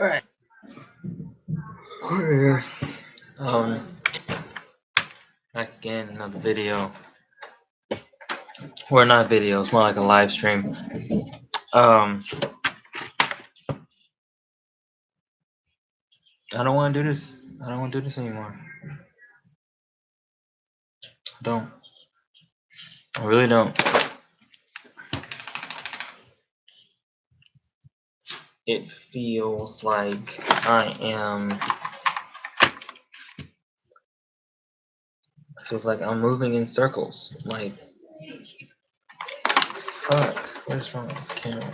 All right. We're here. Back again, another video. Or not video, it's more like a live stream. I don't want to do this. I don't want to do this anymore. I don't. I really don't. It feels like I am. It feels like I'm moving in circles. Like, fuck. What is wrong with this camera?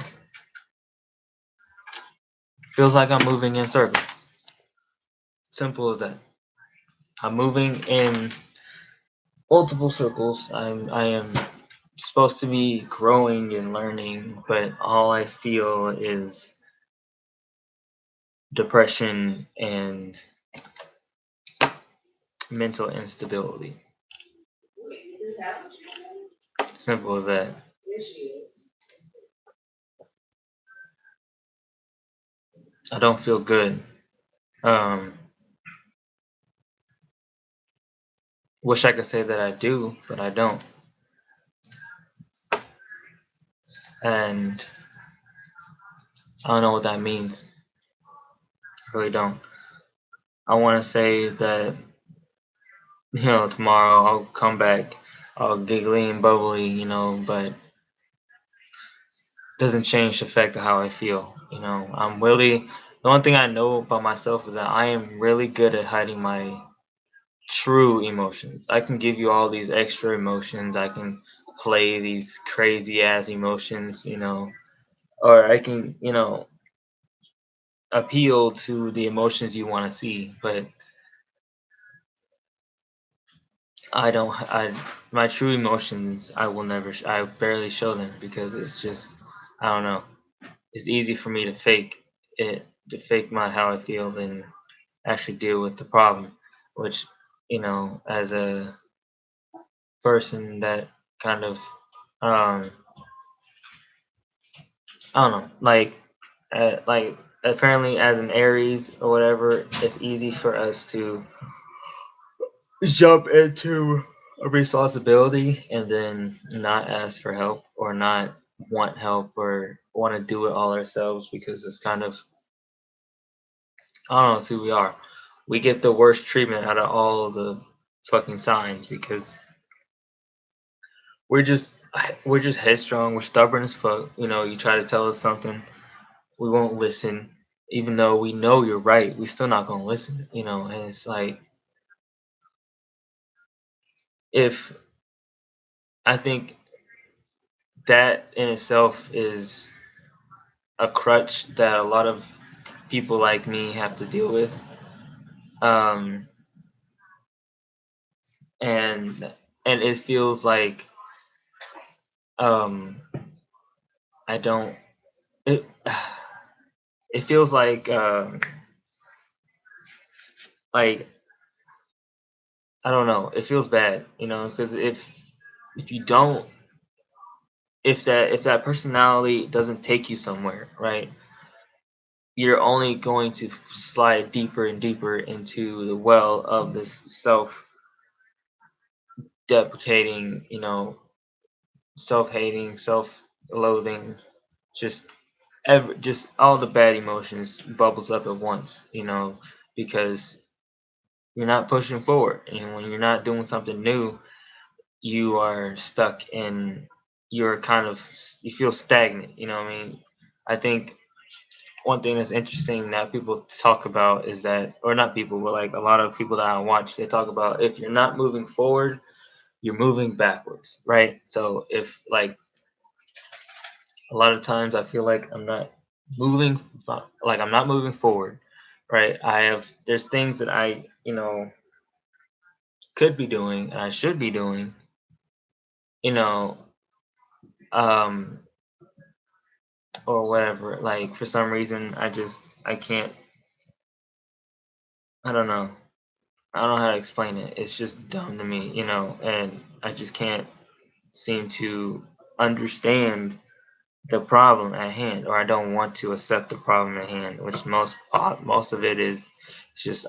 Feels like I'm moving in circles. Simple as that. I'm moving in multiple circles. I am supposed to be growing and learning, but all I feel is depression and mental instability. Simple as that. I don't feel good. Wish I could say that I do, but I don't. And I don't know what that means. I really don't. I want to say that, tomorrow I'll come back all giggly and bubbly, but doesn't change the fact of how I feel. I'm really, the one thing I know about myself is that I am really good at hiding my true emotions. I can give you all these extra emotions. I can play these crazy ass emotions, or I can, appeal to the emotions you want to see, but I don't, my true emotions, I will never, I barely show them because it's just, I don't know. It's easy for me to fake it, to fake how I feel than actually deal with the problem, which, as a person that kind of, um, I don't know, like apparently as an Aries or whatever, it's easy for us to jump into a responsibility and then not ask for help or not want help or want to do it all ourselves because it's kind of, I don't know, it's who we are. We get the worst treatment out of all the fucking signs because we're just we're just headstrong. We're stubborn as fuck. You try to tell us something, we won't listen. Even though we know you're right, we still not gonna listen. And it's like, if I think that in itself is a crutch that a lot of people like me have to deal with. Um, and it feels like, um, I don't. It it feels like I don't know. It feels bad, because if you don't, if that personality doesn't take you somewhere, right? You're only going to slide deeper and deeper into the well of this self-deprecating, self-hating, self-loathing, just just all the bad emotions bubbles up at once, because you're not pushing forward, and when you're not doing something new, you are stuck in, you're kind of, you feel stagnant. What I mean? I think one thing that's interesting that people talk about is that, or not people, but like a lot of people that I watch, they talk about, if you're not moving forward, you're moving backwards, right? So if, like, a lot of times I feel like moving I'm not moving forward, right? There's things that I, could be doing and I should be doing, you know, um, or whatever. Like, for some reason, I can't. I don't know. I don't know how to explain it. It's just dumb to me, and I just can't seem to understand the problem at hand, or I don't want to accept the problem at hand, which most of it is just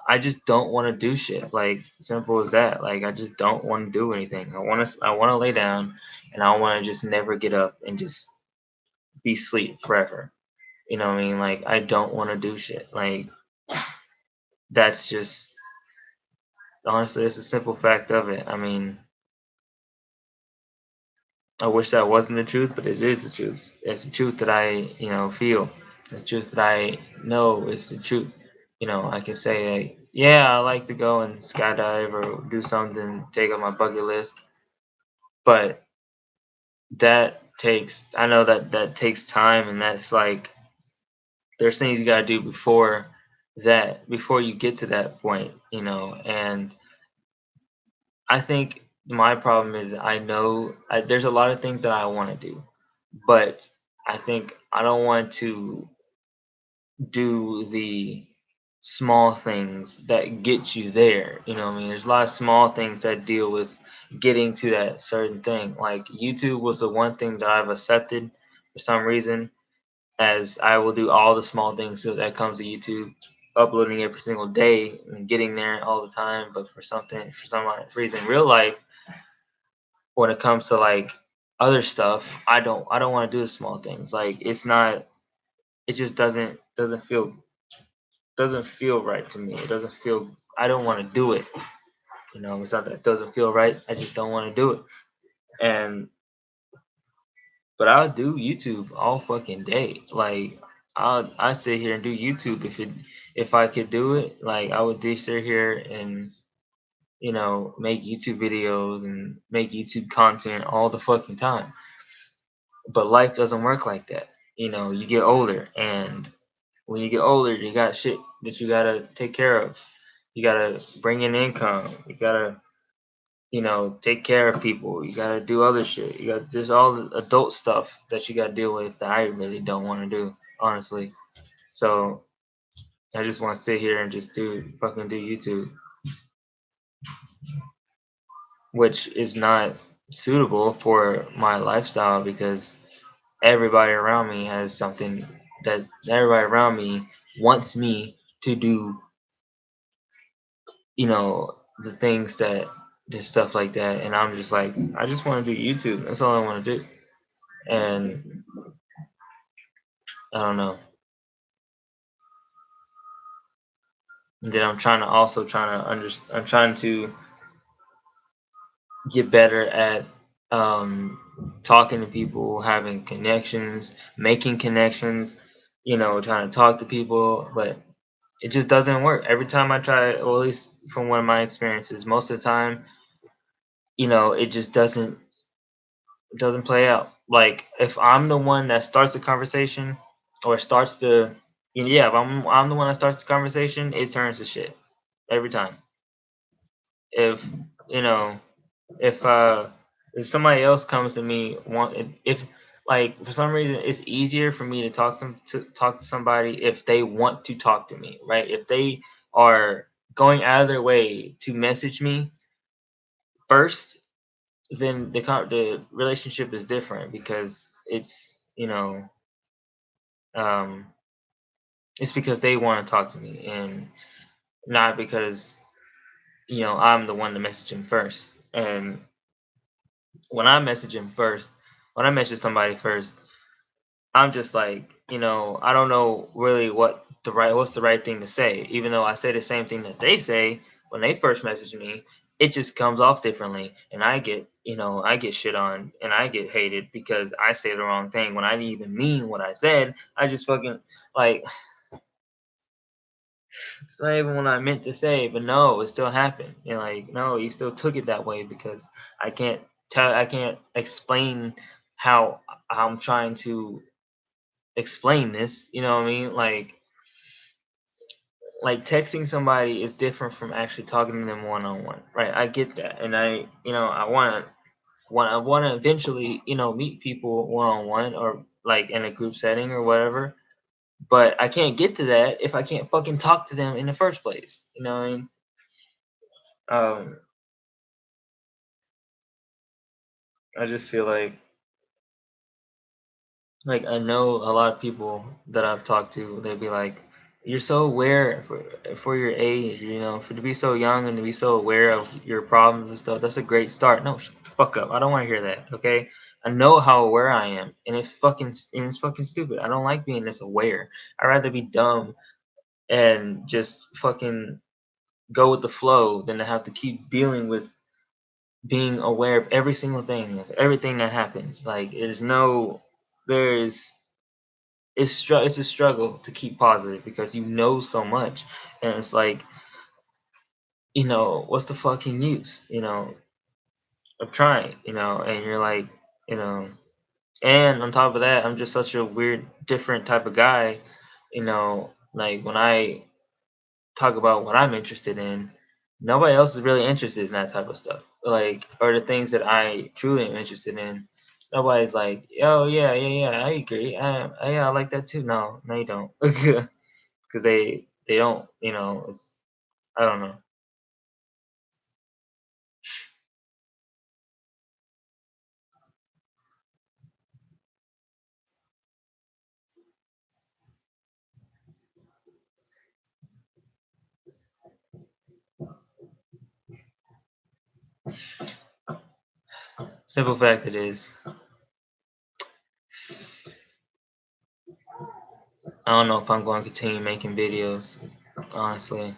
I just don't want to do shit. Like simple as that. Like I just don't want to do anything. I want to lay down and I want to just never get up and just be asleep forever. You know what I mean? Like I don't want to do shit. Like that's just honestly it's a simple fact of it. I mean, I wish that wasn't the truth, but it is the truth. It's the truth that feel. It's the truth that I know is the truth. I can say, like, yeah, I like to go and skydive or do something, take on my bucket list, but I know that takes time, and that's like, there's things you gotta do before you get to that point. And I think my problem is there's a lot of things that I want to do, but I think I don't want to do the small things that get you there. You know what I mean? There's a lot of small things that deal with getting to that certain thing. Like YouTube was the one thing that I've accepted for some reason, as I will do all the small things that comes to YouTube, uploading every single day and getting there all the time. But for some reason, real life, when it comes to like other stuff, I don't want to do the small things. Like it just doesn't feel right to me. It doesn't feel I don't want to do it. It's not that it doesn't feel right. I just don't want to do it. And but I'll do YouTube all fucking day. Like I sit here and do YouTube if I could do it. Like I would just sit here and make YouTube videos and make YouTube content all the fucking time. But life doesn't work like that. You get older, and when you get older, you got shit that you gotta take care of. You gotta bring in income. You gotta, take care of people. You gotta do other shit. There's all the adult stuff that you gotta deal with that I really don't want to do, honestly. So I just want to sit here and just do YouTube, which is not suitable for my lifestyle because everybody around me has something that everybody around me wants me to do, the things that just stuff like that. And I'm just like, I just want to do YouTube. That's all I want to do. And I don't know. And then I'm trying to get better at talking to people, having connections, making connections, trying to talk to people, but it just doesn't work. Every time I try, or at least from one of my experiences, most of the time, it just doesn't play out. Like if I'm the one that starts the conversation or starts the yeah, if I'm the one that starts the conversation, it turns to shit every time. If you know, if if somebody else comes to me if like for some reason it's easier for me to talk to somebody if they want to talk to me, right? If they are going out of their way to message me first, then the relationship is different because um it's because they want to talk to me and not because I'm the one to message him first. And when I message him first, when I message somebody first, I'm just like, I don't know really what's the right thing to say. Even though I say the same thing that they say when they first message me, it just comes off differently, and I get shit on and I get hated because I say the wrong thing when I didn't even mean what I said. I just fucking like it's not even what I meant to say, but no, it still happened. Like, no, you still took it that way because I can't explain how I'm trying to explain this. You know what I mean? Like texting somebody is different from actually talking to them one on one, right? I get that, and I want to eventually, meet people one on one or like in a group setting or whatever. But I can't get to that if I can't fucking talk to them in the first place. You know what I mean? Um, I just feel like Like I know a lot of people that I've talked to, they'd be like, "You're so aware for your age, you know, for to be so young and to be so aware of your problems and stuff. That's a great start." No, shut the fuck up. I don't want to hear that. Okay, I know how aware I am, and it's fucking stupid. I don't like being this aware. I'd rather be dumb and just fucking go with the flow than to have to keep dealing with being aware of every single thing, of everything that happens. Like there's it's a struggle to keep positive because you know so much, and it's like, what's the fucking use, of trying, and you're like, you know and on top of that, I'm just such a weird different type of guy, like when I talk about what I'm interested in, nobody else is really interested in that type of stuff, like, or the things that I truly am interested in. Nobody's like, oh yeah, yeah, yeah, I agree, yeah, I like that too. No, no, you don't. Because they don't, it's, I don't know. Simple fact it is, I don't know if I'm going to continue making videos, honestly.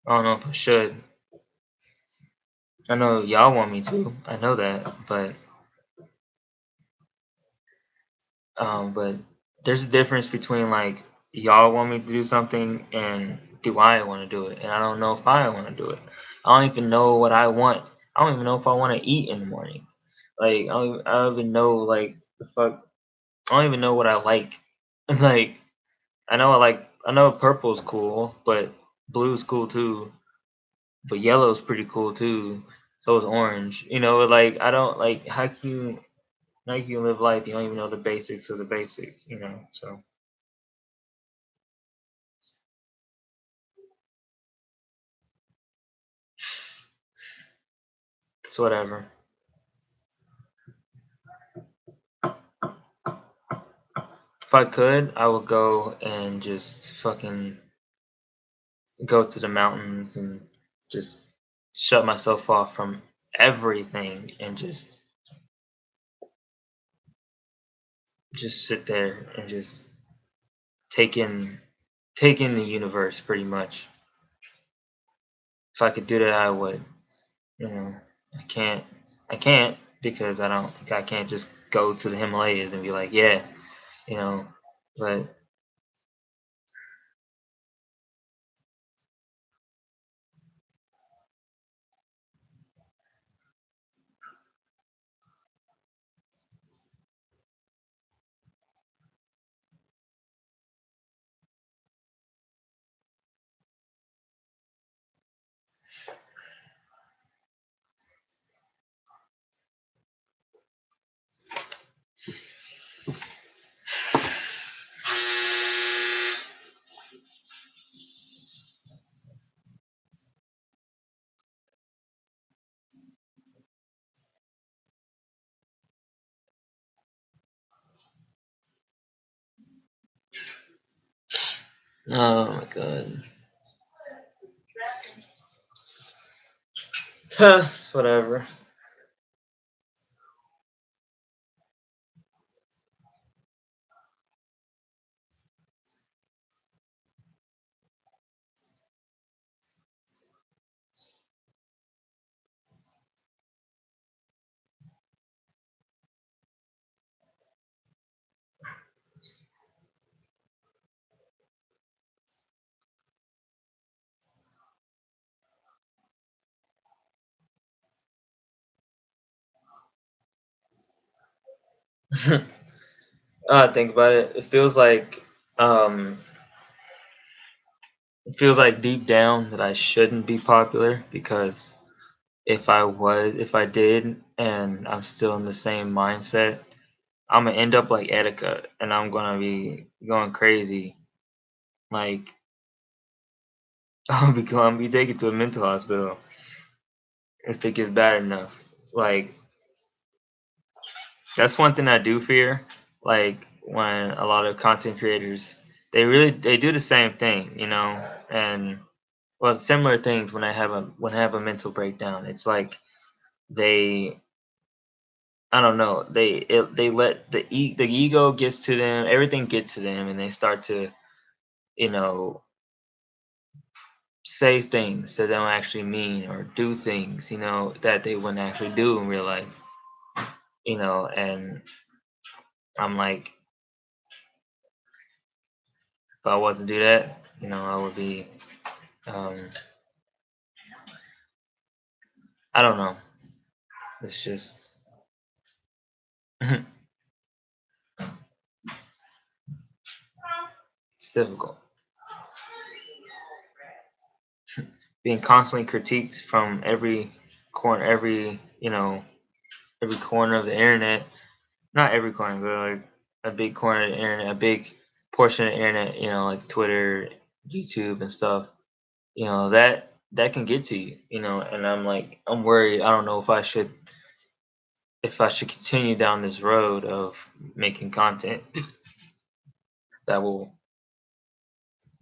I don't know if I should. I know y'all want me to, I know that, but there's a difference between, like, y'all want me to do something and do I want to do it, and I don't know if I want to do it. I don't even know what I want. I don't even know if I want to eat in the morning. Like, I don't even know, like, the fuck. I don't even know what I like. Like, I know purple's cool, but blue's cool too. But yellow's pretty cool too. So is orange. Like, I don't like, how can you live life? You don't even know the basics of the basics. So it's whatever. If I could, I would go and just fucking go to the mountains and just shut myself off from everything and just sit there and just take in take in the universe pretty much. If I could do that, I would. You know, I can't. I can't because I can't just go to the Himalayas and be like, yeah, you know. But oh my god, it's whatever. Think about it. Um, it feels like deep down that I shouldn't be popular because if I did, and I'm still in the same mindset, I'm gonna end up like Etika, and I'm gonna be going crazy. Like, I'm be taken to a mental hospital if it gets bad enough. Like, That's one thing I do fear. Like when a lot of content creators, they do the same thing, and well, similar things when I have a mental breakdown. It's like they I don't know. They let the ego gets to them. Everything gets to them, and they start to you know say things that they don't actually mean, or do things that they wouldn't actually do in real life. And I'm like, if I was to do that, I would be. Um, I don't know. It's just it's difficult being constantly critiqued from every corner, every corner of the internet. Not every corner, but like a big corner of the internet, a big portion of the internet. Like Twitter, YouTube, and stuff. That can get to you. And I'm like, I'm worried. I don't know if I should continue down this road of making content that will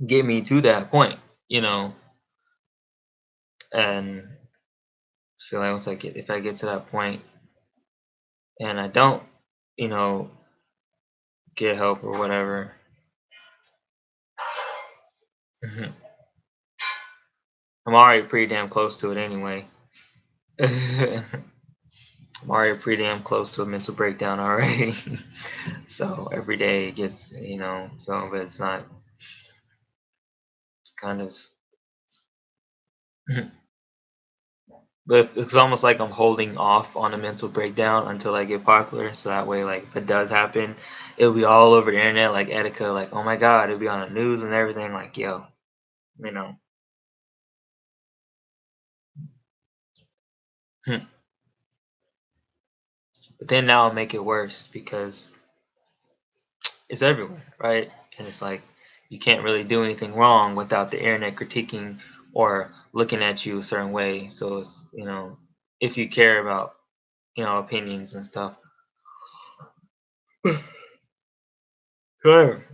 get me to that point. You know, and feel like if I get to that point and I don't, you know, get help or whatever, I'm already pretty damn close to it anyway. I'm already pretty damn close to a mental breakdown already. So every day it gets, some of it's not. It's kind of, but it's almost like I'm holding off on a mental breakdown until I get popular. So that way, like, if it does happen, it'll be all over the internet, like Etika, like, oh my god, it'll be on the news and everything. Like, yo, you know. But then now I'll make it worse because it's everywhere, right? And it's like you can't really do anything wrong without the internet critiquing or looking at you a certain way. So it's, if you care about, opinions and stuff. Sure.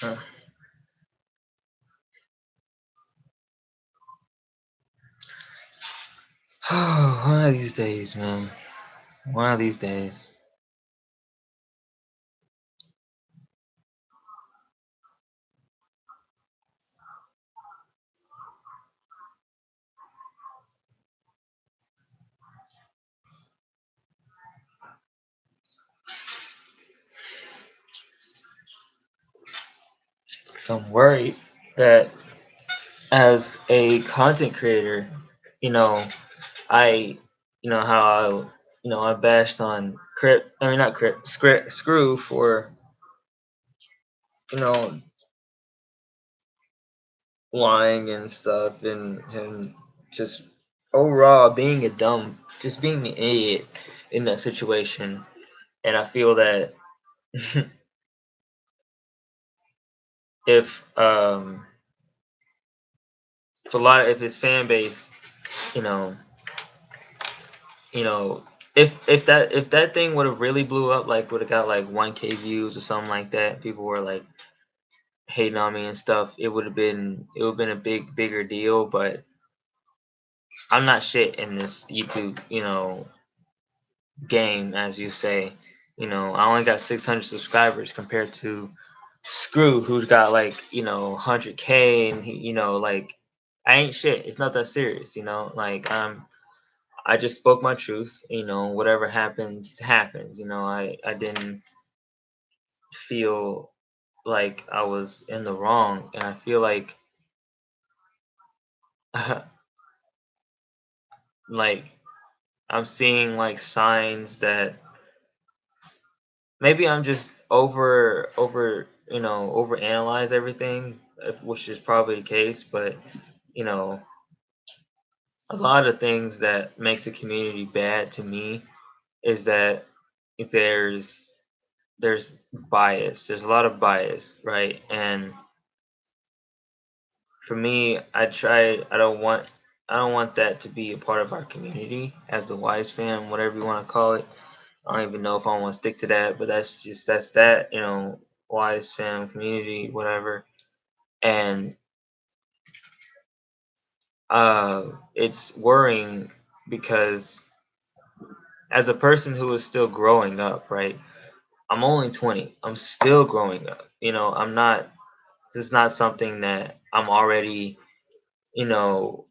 Huh. One of these days, man. One of these days. So I'm worried that as a content creator, you know, I, how I bashed on Crip, I mean not Crip, Screw for, you know, lying and stuff, and just overall being a just being an idiot in that situation. And I feel that if if his fan base, you know, you know, if that thing would have really blew up, like would have got like 1K views or something like that, people were like hating on me and stuff, it would have been a bigger deal. But I'm not shit in this YouTube, game, as you say. I only got 600 subscribers compared to Screw, who's got like 100K, and like I ain't shit. It's not that serious, like I just spoke my truth. Whatever happens happens. I didn't feel like I was in the wrong, and I feel like like I'm seeing like signs that maybe I'm just over analyze everything, which is probably the case. But you know, a lot of things that makes a community bad to me is that if there's bias. There's a lot of bias, right? And for me, I don't want that to be a part of our community as the Wise fam, whatever you want to call it. I don't even know if I want to stick to that, but that's that, Wise fam community, whatever. And it's worrying because as a person who is still growing up, right? I'm only 20. I'm still growing up. I'm not. This is not something that I'm already, you know,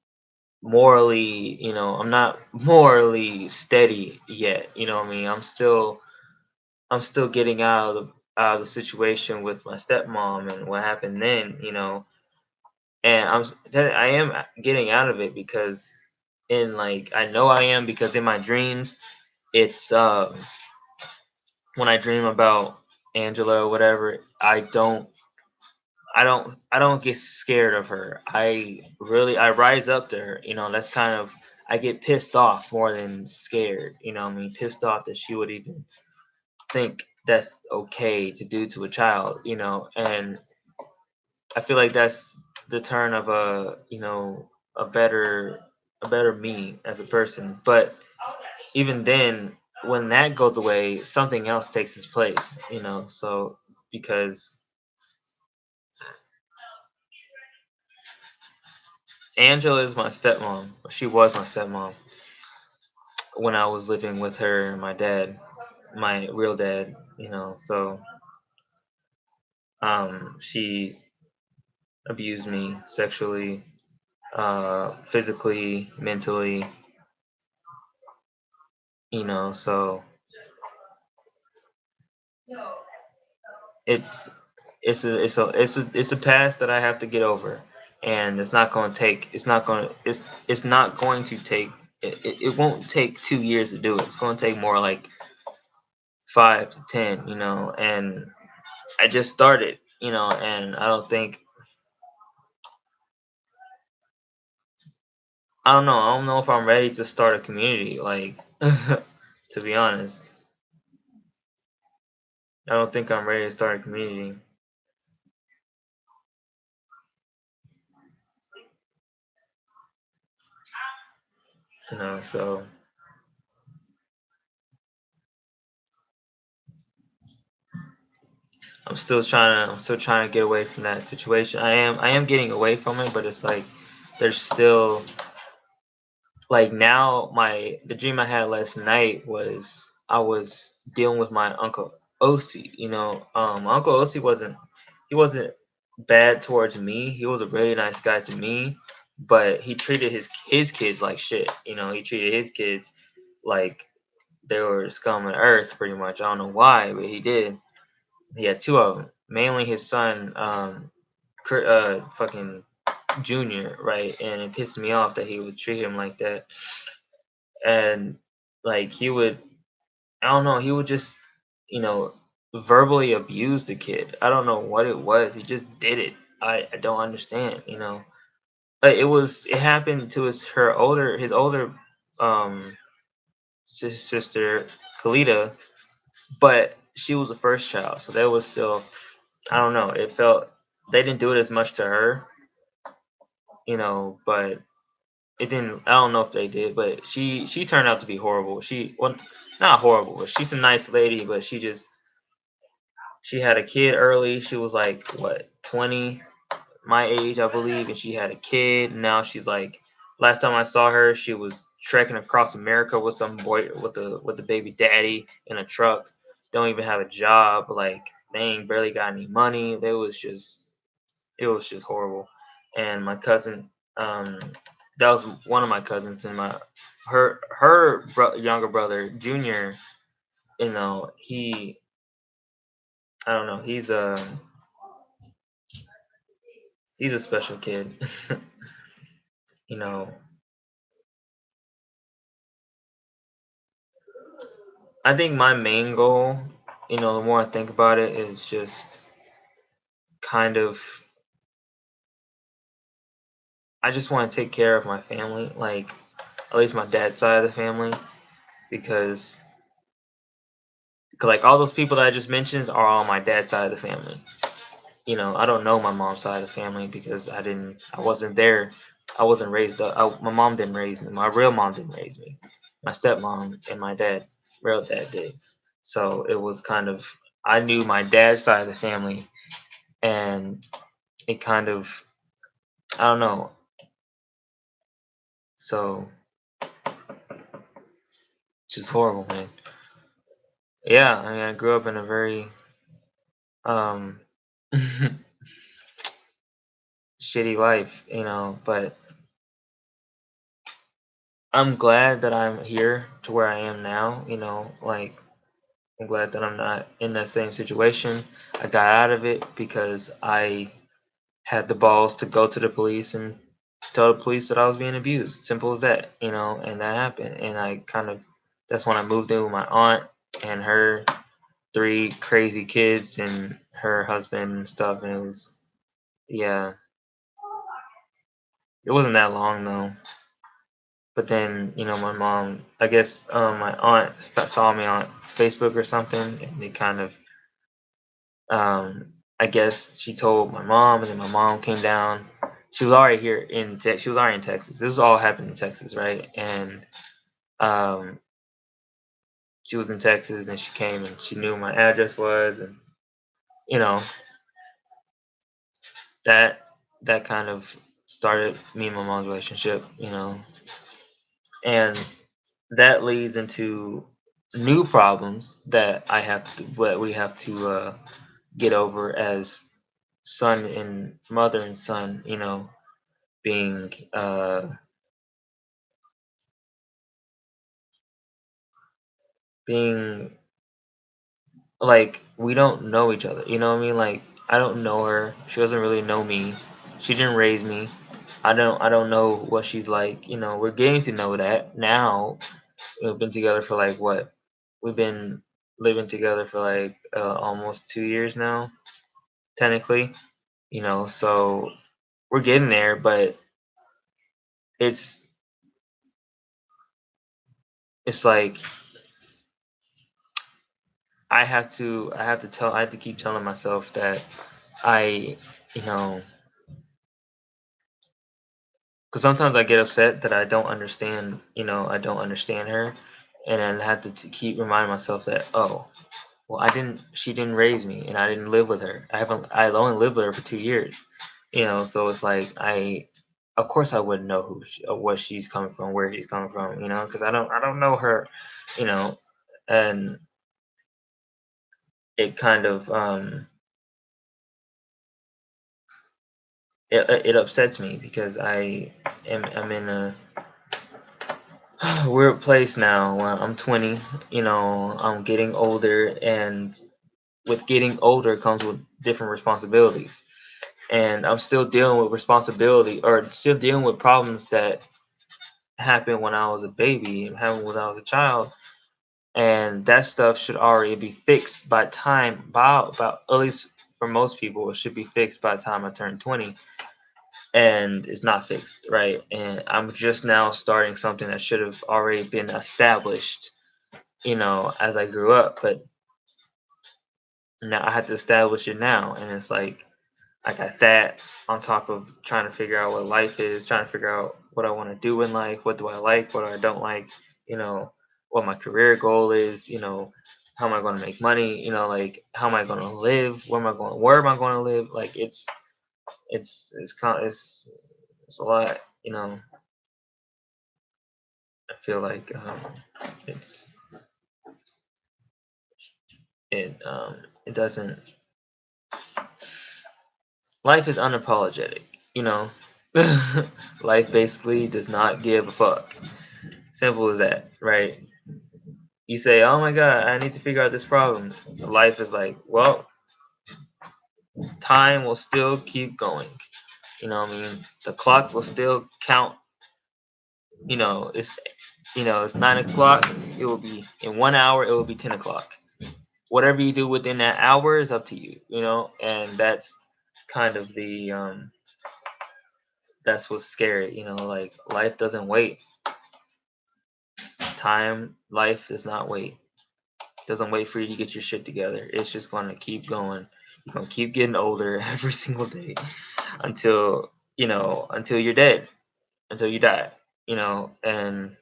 morally. I'm not morally steady yet. You know what I mean? I'm still getting out of the situation with my stepmom and what happened then. And I am getting out of it because in like I know I am because in my dreams it's when I dream about Angela or whatever, I don't get scared of her. I rise up to her. That's kind of I get pissed off more than scared. I mean, pissed off that she would even think that's okay to do to a child. And I feel like that's the turn of a better a better me as a person. But even then, when that goes away, something else takes its place. So because Angela is my stepmom. She was my stepmom when I was living with her and my dad, my real dad. So she abused me sexually, physically, mentally. So it's it's a past that I have to get over, and it's not going to take it won't take 2 years to do it. It's going to take more like 5 to 10, and I just started, and I don't know if I'm ready to start a community, like to be honest. I don't think I'm ready to start a community. So I'm still trying to get away from that situation. I am getting away from it, but it's like there's still, like, now the dream I had last night was I was dealing with my uncle Osi. My uncle Osi wasn't bad towards me. He was a really nice guy to me, but he treated his kids like shit. He treated his kids like they were scum of the earth, pretty much. I don't know why, but he did. He had two of them, mainly his son, fucking Junior, right? And it pissed me off that he would treat him like that. And like he would, I don't know, he would just, you know, verbally abuse the kid. I don't know what it was. He just did it. I don't understand. It happened to his older um sister Kalita, but she was the first child, so that was still, I don't know. It felt they didn't do it as much to her, but it didn't. I don't know if they did, but she turned out to be horrible. Well, not horrible, but she's a nice lady, but she had a kid early. She was like what 20, my age, I believe, and she had a kid. Now she's like, last time I saw her, she was trekking across America with some boy with the baby daddy in a truck. Don't even have a job. Like they ain't barely got any money. It was just horrible. And my cousin, that was one of my cousins, and younger brother Junior. He, I don't know. He's a special kid. you know, I think my main goal, the more I think about it, is just kind of, I just want to take care of my family, like at least my dad's side of the family, because like all those people that I just mentioned are all my dad's side of the family. I don't know my mom's side of the family because I wasn't there. I wasn't raised up. My mom didn't raise me. My real mom didn't raise me. My stepmom and my real dad did. So it was kind of, I knew my dad's side of the family, and it kind of, I don't know. So just horrible, man. Yeah, I mean, I grew up in a very um shitty life, but I'm glad that I'm here to where I am now, like I'm glad that I'm not in that same situation. I got out of it because I had the balls to go to the police and tell the police that I was being abused. Simple as that, and that happened. And that's when I moved in with my aunt and her three crazy kids and her husband and stuff. And yeah, it wasn't that long though. But then, my mom, I guess, my aunt saw me on Facebook or something, and they kind of, I guess she told my mom, and then my mom came down. She was already here she was already in Texas. This all happened in Texas, right? And um, she was in Texas, and she came, and she knew my address was, and you know that that kind of started me and my mom's relationship, and that leads into new problems what we have to get over as son and mother and son, being being like we don't know each other. You know what I mean? Like I don't know her. She doesn't really know me. She didn't raise me. I don't know what she's like. We're getting to know that now. We've been together for like what? We've been living together for like almost 2 years now, technically. So we're getting there, but it's it's like I have to keep telling myself that I you know Because sometimes I get upset that I don't understand, I don't understand her, and then I have to keep reminding myself that, oh, well, she didn't raise me, and I didn't live with her. I only lived with her for 2 years, so it's like of course, I wouldn't know what she's coming from, where she's coming from, because I don't know her, you know, and it kind of it upsets me because I'm in a weird place now where I'm 20, I'm getting older, and with getting older comes with different responsibilities. And I'm still dealing with responsibility, or still dealing with problems that happened when I was a baby, happened when I was a child. And that stuff should already be fixed by time, about at least for most people, it should be fixed by the time I turn 20. And it's not fixed, right? And I'm just now starting something that should have already been established, as I grew up. But now I have to establish it now, and it's like I got that on top of trying to figure out what life is, trying to figure out what I want to do in life, what do I like, what I don't like, you know, what my career goal is, how am I going to make money, like how am I going to live, where am I going to live? Like it's a lot, I feel like it's it doesn't life is unapologetic, you know. Life basically does not give a fuck. Simple as that, right? You say, "Oh my god, I need to figure out this problem." Life is like, well, time will still keep going. You know what I mean? The clock will still count. It's 9 o'clock. It will be in 1 hour. It will be 10 o'clock. Whatever you do within that hour is up to you. And that's kind of that's what's scary. Like life doesn't wait. Life does not wait. Doesn't wait for you to get your shit together. It's just gonna keep going. You're gonna keep getting older every single day until you're dead, until you die. And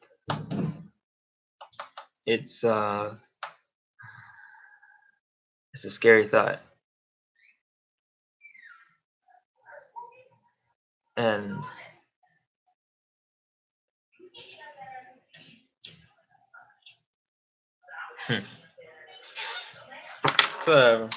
it's uh it's a scary thought. And so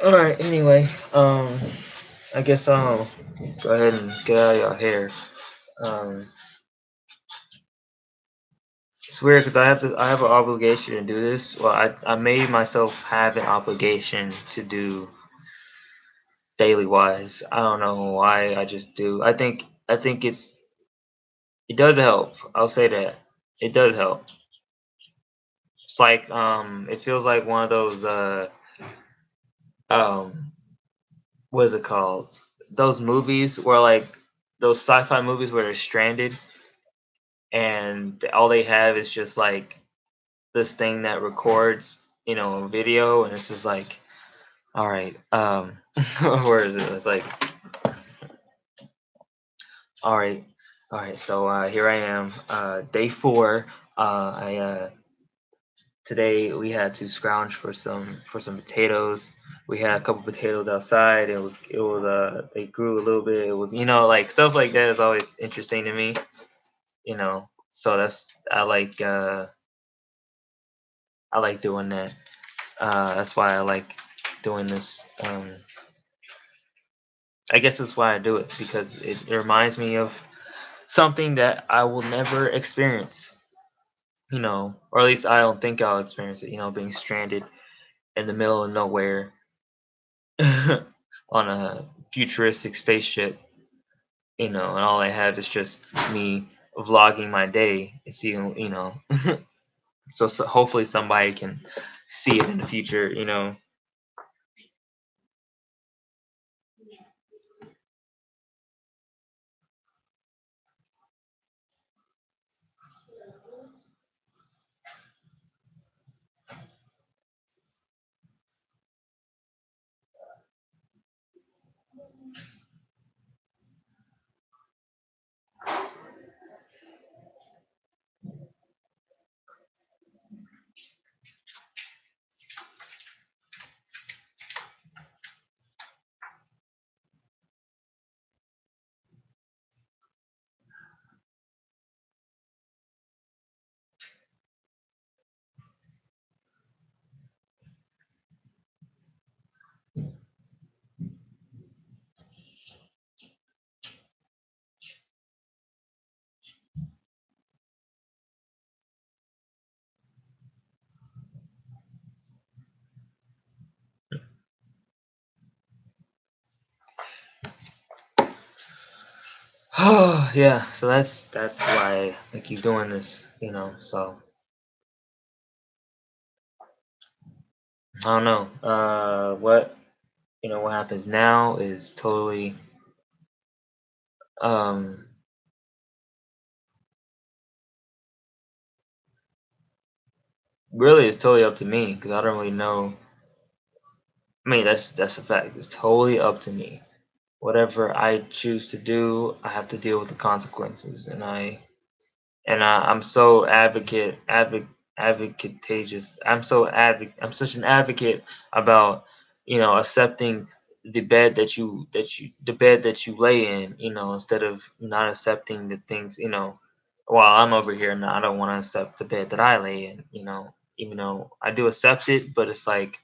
All right. Anyway, I guess I'll go ahead and get out of your hair. Um, it's weird because I have an obligation to do this. Well, I made myself have an obligation to do daily wise. I don't know why. I just do. I think it does help. I'll say that it does help. It's like it feels like one of those um what is it called? Those movies where like those sci-fi movies where they're stranded and all they have is just like this thing that records, a video, and it's just like, all right, where is it? It's like, all right, all right. So here I am, day four. I Today we had to scrounge for some potatoes. We had a couple potatoes outside. It was they grew a little bit. It was like stuff like that is always interesting to me. So that's I like doing that. That's why I like doing this. I guess that's why I do it because it reminds me of something that I will never experience. Or at least I don't think I'll experience it. Being stranded in the middle of nowhere on a futuristic spaceship, and all I have is just me vlogging my day and seeing, so hopefully somebody can see it in the future. Oh yeah, so that's why I keep doing this, So I don't know. What happens now is totally um really it's totally up to me because I don't really know. I mean, that's a fact. It's totally up to me. Whatever I choose to do, I have to deal with the consequences, I'm so advocateous. I'm such an advocate about accepting the bed that you lay in, instead of not accepting the things, while I'm over here and I don't want to accept the bed that I lay in, even though I do accept it, but it's like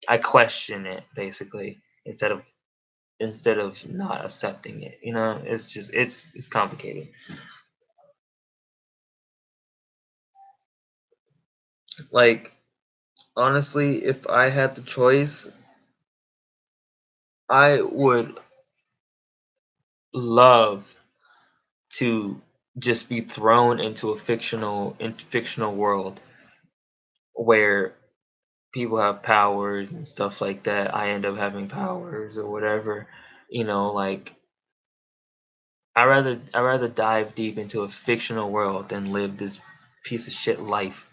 I question it basically instead of not accepting it. It's just it's complicated. Like, honestly, if I had the choice, I would love to just be thrown into a fictional world where people have powers and stuff like that. I end up having powers or whatever. Like I rather dive deep into a fictional world than live this piece of shit life.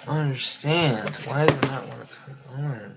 I don't understand. Why does it not want to come on?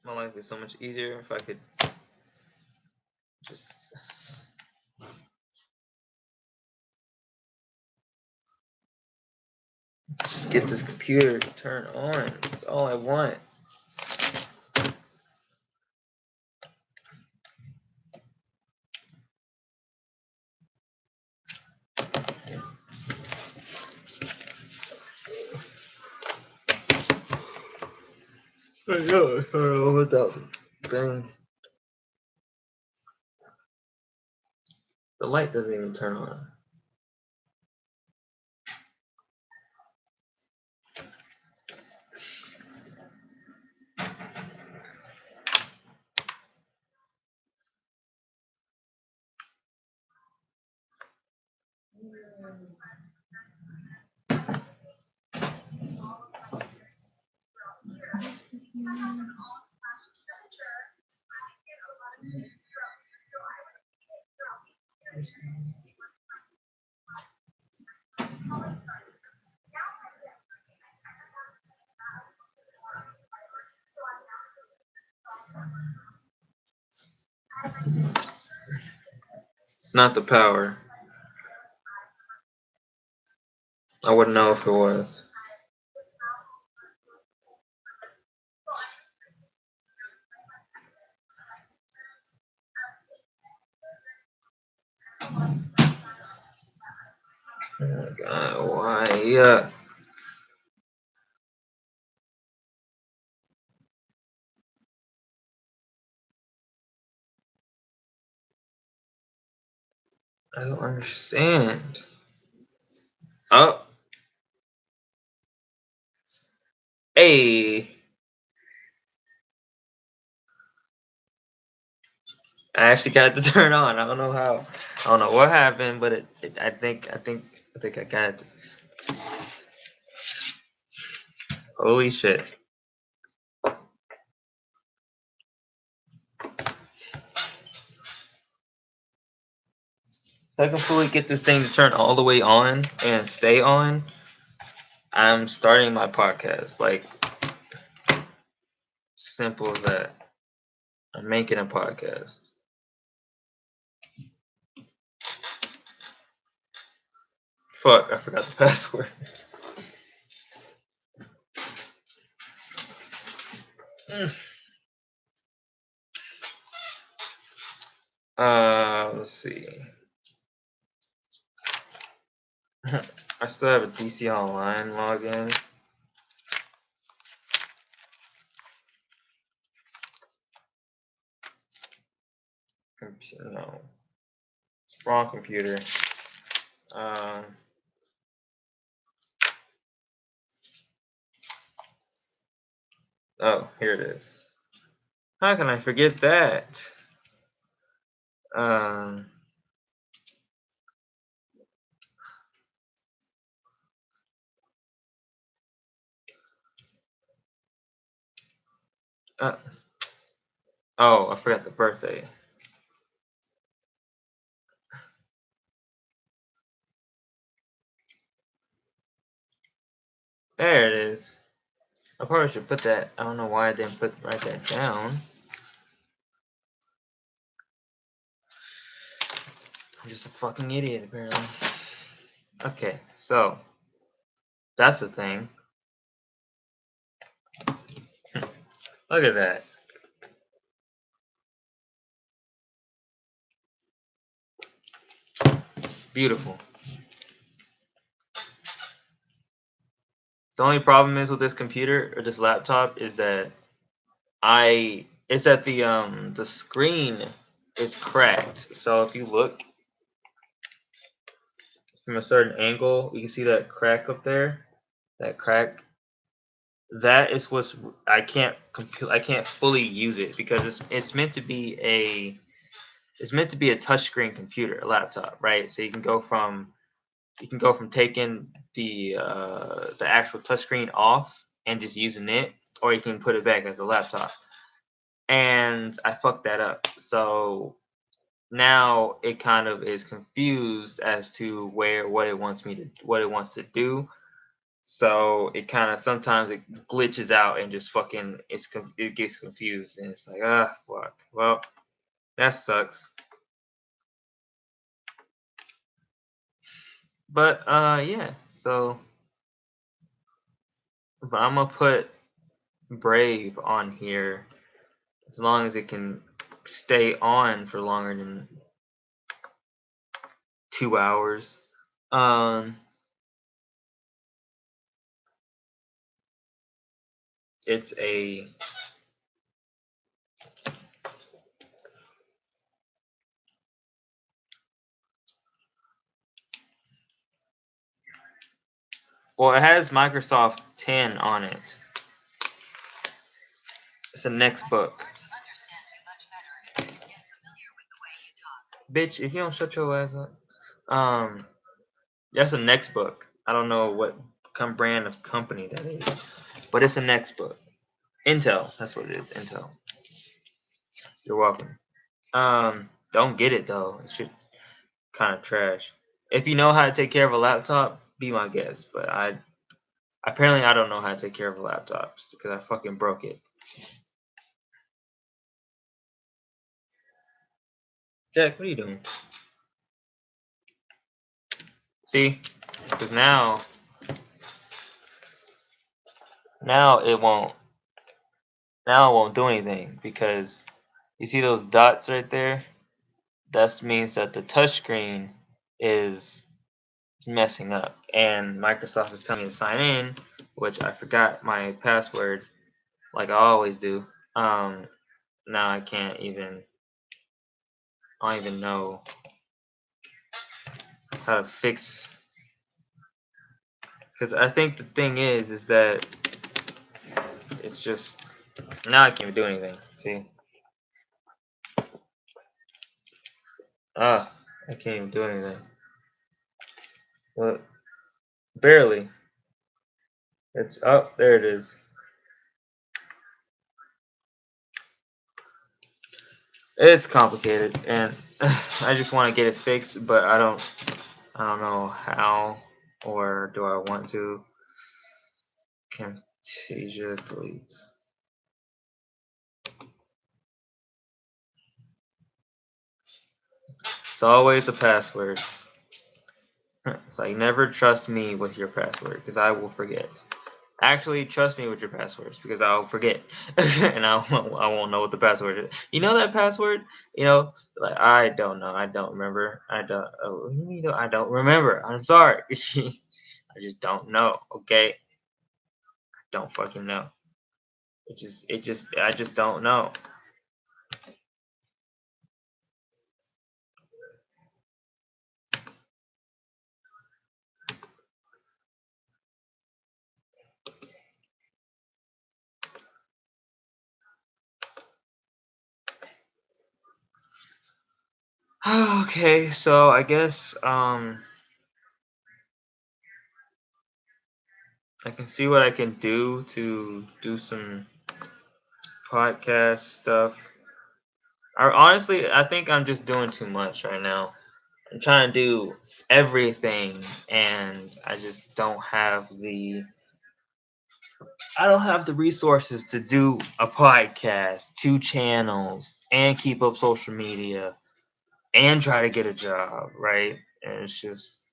My life is so much easier if I could just get this computer to turn on. That's all I want. I know without thing. The light doesn't even turn on. It's not the power. I wouldn't know if it was. Oh my god, why? I don't understand. Oh, hey. I actually got to turn on. I don't know how. I don't know what happened, but I think I got it. Holy shit. If I can fully get this thing to turn all the way on and stay on, I'm starting my podcast. Like, simple as that. I'm making a podcast. Fuck, I forgot the password. Let's see. I still have a DC Online login. No. Wrong computer. Oh, here it is. How can I forget that? Oh, I forgot the birthday. There it is. I probably should put that. I don't know why I didn't write that down. I'm just a fucking idiot, apparently. Okay, so that's the thing. Look at that. Beautiful. The only problem is with this computer or this laptop is that the screen is cracked. So if you look from a certain angle, you can see that crack up there. That crack. That is what's I can't fully use it because it's meant to be a touchscreen computer, a laptop, right? So you can go from taking the actual touchscreen off and just using it, or you can put it back as a laptop. And I fucked that up. So now it kind of is confused as to what it wants to do. So it kind of sometimes it glitches out and just fucking it gets confused and it's like fuck. Well, that sucks. But yeah. So but I'm gonna put Brave on here as long as it can stay on for longer than 2 hours. Um, it's a well, it has Microsoft 10 on it. It's a next book. Bitch, if you don't shut your ass up. That's a next book. I don't know what brand of company that is, but it's a next book. Intel, that's what it is. Intel. You're welcome. Don't get it though. It's just kind of trash. If you know how to take care of a laptop, be my guest. But I don't know how to take care of a laptop because I fucking broke it. Jack, what are you doing? See, because now it won't do anything because you see those dots right there. That means that the touchscreen is messing up, and Microsoft is telling me to sign in, which I forgot my password, like I always do. Now I can't even. I don't even know how to fix. Because I think the thing is that it's just now I can't even do anything. See? I can't even do anything. Well, barely. It's up. There it is. It's complicated, and I just want to get it fixed, but I don't know how, or do I want to? Camtasia deletes. It's always the passwords. It's like never trust me with your password because I will forget. Actually, trust me with your passwords because I'll forget, and I won't know what the password is. You know that password? You know, like I don't know. I don't remember. I don't. Oh, I don't remember. I'm sorry. I just don't know. Okay, don't fucking know. I just don't know. Okay, so I guess I can see what I can do to do some podcast stuff. I think I'm just doing too much right now. I'm trying to do everything, and I just don't have the resources to do a podcast, 2 channels, and keep up social media, and try to get a job, right? And it's just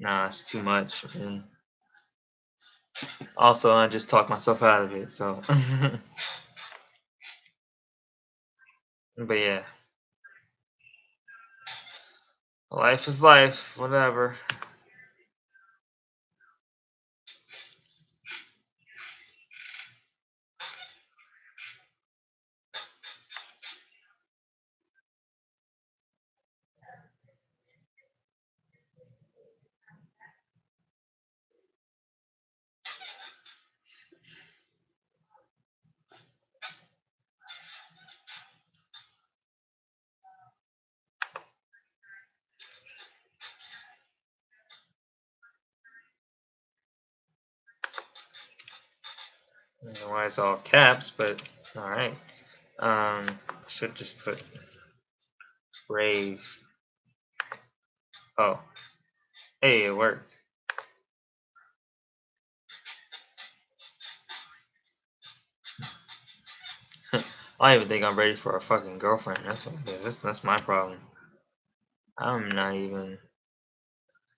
it's too much. And also, I just talk myself out of it. So, but yeah, life is life. Whatever. I don't know why it's all caps, but all right. Should just put brave. Oh, hey, it worked. I don't even think I'm ready for a fucking girlfriend. That's my problem. I'm not even.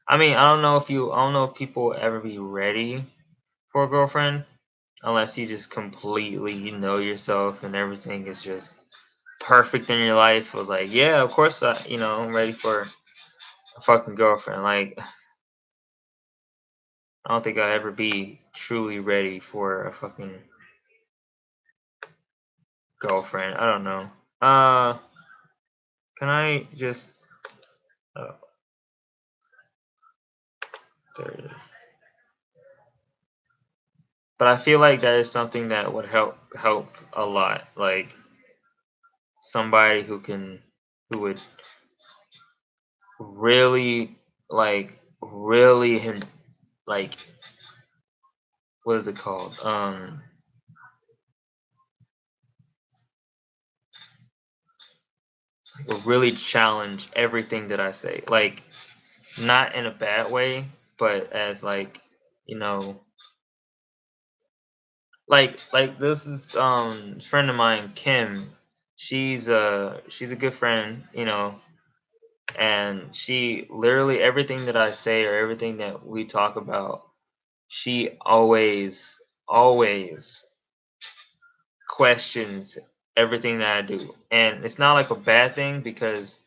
I mean, I don't know if people ever be ready for a girlfriend unless you just completely know yourself and everything is just perfect in your life. I was like, yeah, of course, I'm ready for a fucking girlfriend. Like, I don't think I'll ever be truly ready for a fucking girlfriend. I don't know. Can I just? Oh, there it is. But I feel like that is something that would help a lot. Like somebody who would really really like what is it called? Will really challenge everything that I say. Like not in a bad way, but as like, you know, like this is friend of mine, Kim. She's a good friend, and she literally everything that I say or everything that we talk about, she always questions everything that I do. And it's not like a bad thing because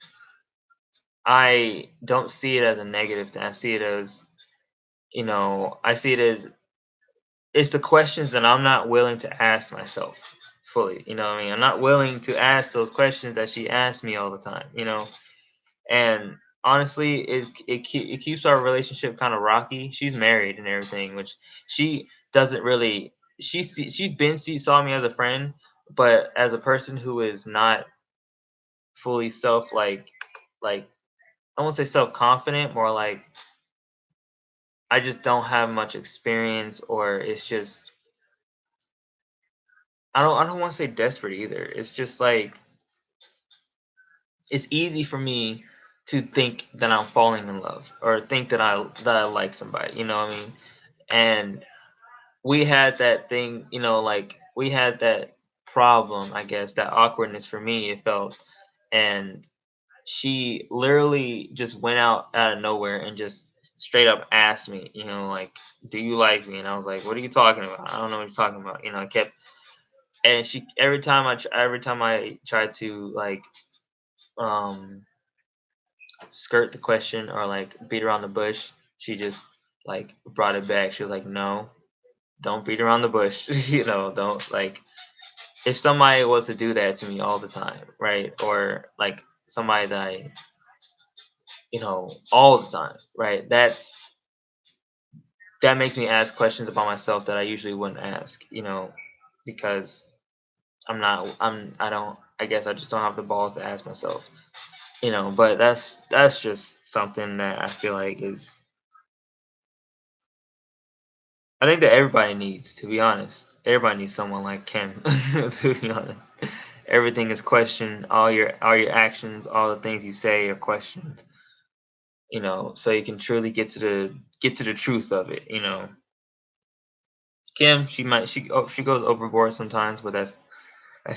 I don't see it as a negative thing. I see it as, I see it as it's the questions that I'm not willing to ask myself fully. You know what I mean? I'm not willing to ask those questions that she asks me all the time. And honestly, it keeps our relationship kind of rocky. She's married and everything, which she doesn't really. She saw me as a friend, but as a person who is not fully like I won't say self confident, more like I just don't have much experience, or it's just I don't want to say desperate either. It's just like it's easy for me to think that I'm falling in love or think that I like somebody. You know what I mean? And we had that thing, like we had that problem, I guess, that awkwardness for me. It felt, and she literally just went out of nowhere and just straight up asked me, like, "Do you like me?" And I was like, "What are you talking about? I don't know what you're talking about." I kept, and she every time I tried to like um skirt the question or like beat around the bush, she just like brought it back. She was like, "No, don't beat around the bush." Don't like if somebody was to do that to me all the time, right? Or like somebody that all the time, right? That makes me ask questions about myself that I usually wouldn't ask, because I don't, I guess I just don't have the balls to ask myself, but that's just something that I feel like is, I think that everybody needs, to be honest. Everybody needs someone like Kim, to be honest. Everything is questioned, all your actions, all the things you say are questioned, so you can truly get to the truth of it, Kim, she goes overboard sometimes, but that's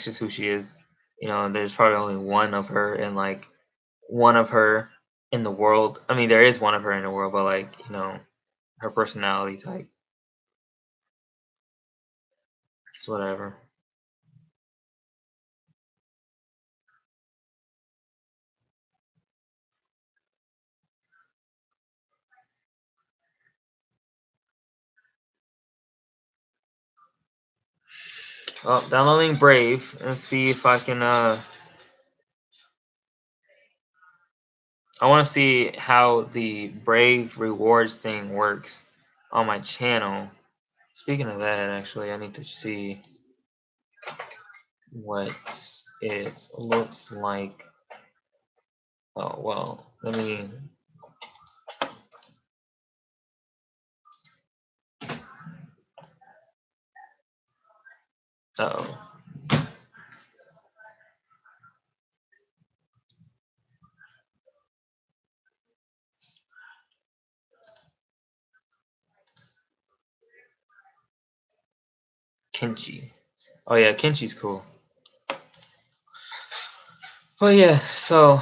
just who she is. There's probably only one of her and like one of her in the world. I mean, there is one of her in the world, but like, her personality type, it's whatever. Well, downloading Brave and see if I can. I want to see how the Brave rewards thing works on my channel. Speaking of that, actually, I need to see what it looks like. Oh well, let me. Oh, Kenchi. Oh yeah, Kenchi's cool. But yeah, so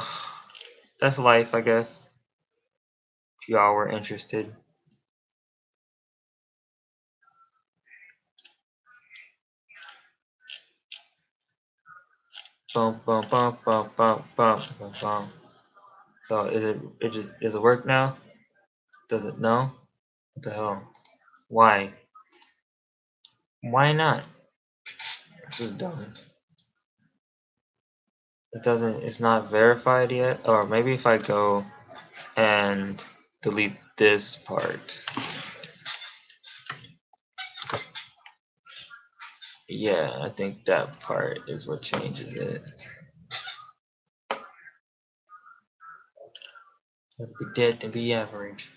that's life, I guess. If y'all were interested. Bum bum bum bum bum bum bum bum. So does it work now? Does it no? What the hell? Why? Why not? This is dumb. It doesn't it's not verified yet. Or maybe if I go and delete this part. Yeah, I think that part is what changes it. If we dead, then be average.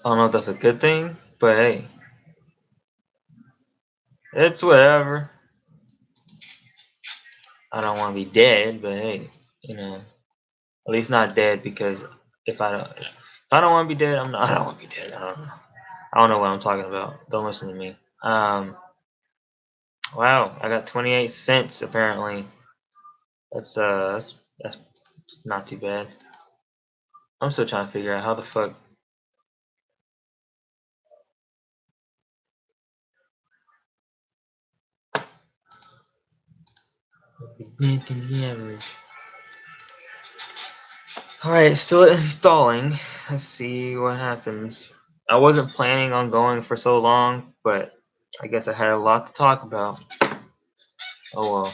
I don't know if that's a good thing, but hey, it's whatever. I don't want to be dead, but hey, you know, at least not dead because if I don't want to be dead, I'm not. I don't want to be dead. I don't know. I don't know what I'm talking about. Don't listen to me. Wow, I got 28 cents apparently. That's not too bad. I'm still trying to figure out how the fuck. The average. Alright, still installing. Let's see what happens. I wasn't planning on going for so long, but I guess I had a lot to talk about. Oh well.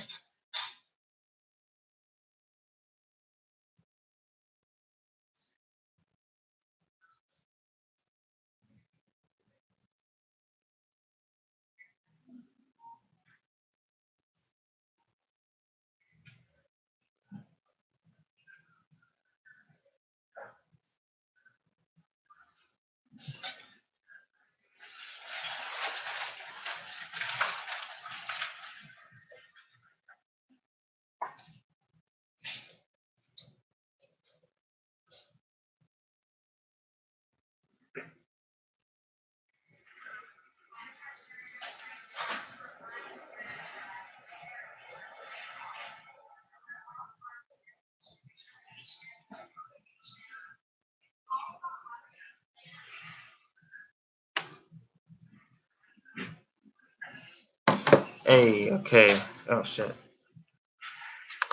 Hey, okay. Oh shit.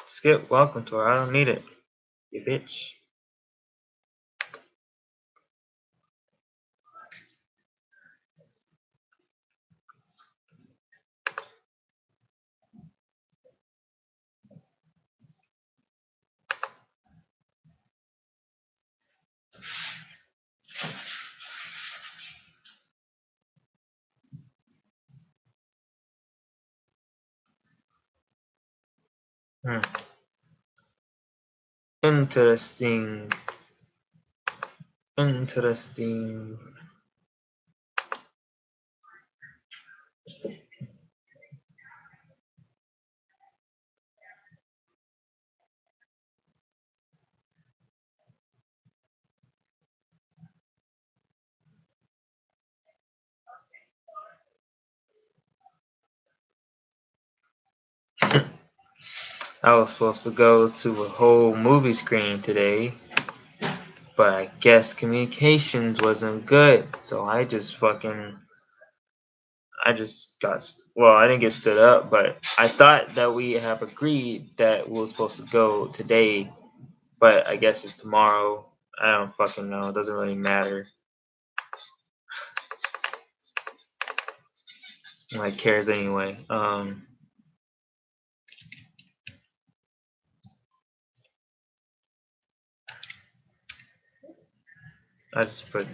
Skip, welcome to her. I don't need it. You bitch. Hmm. Interesting. Interesting. I was supposed to go to a whole movie screening today, but I guess communications wasn't good, so I just got well. I didn't get stood up, but I thought that we have agreed that we were supposed to go today, but I guess it's tomorrow. I don't fucking know. It doesn't really matter. Like cares anyway. I just put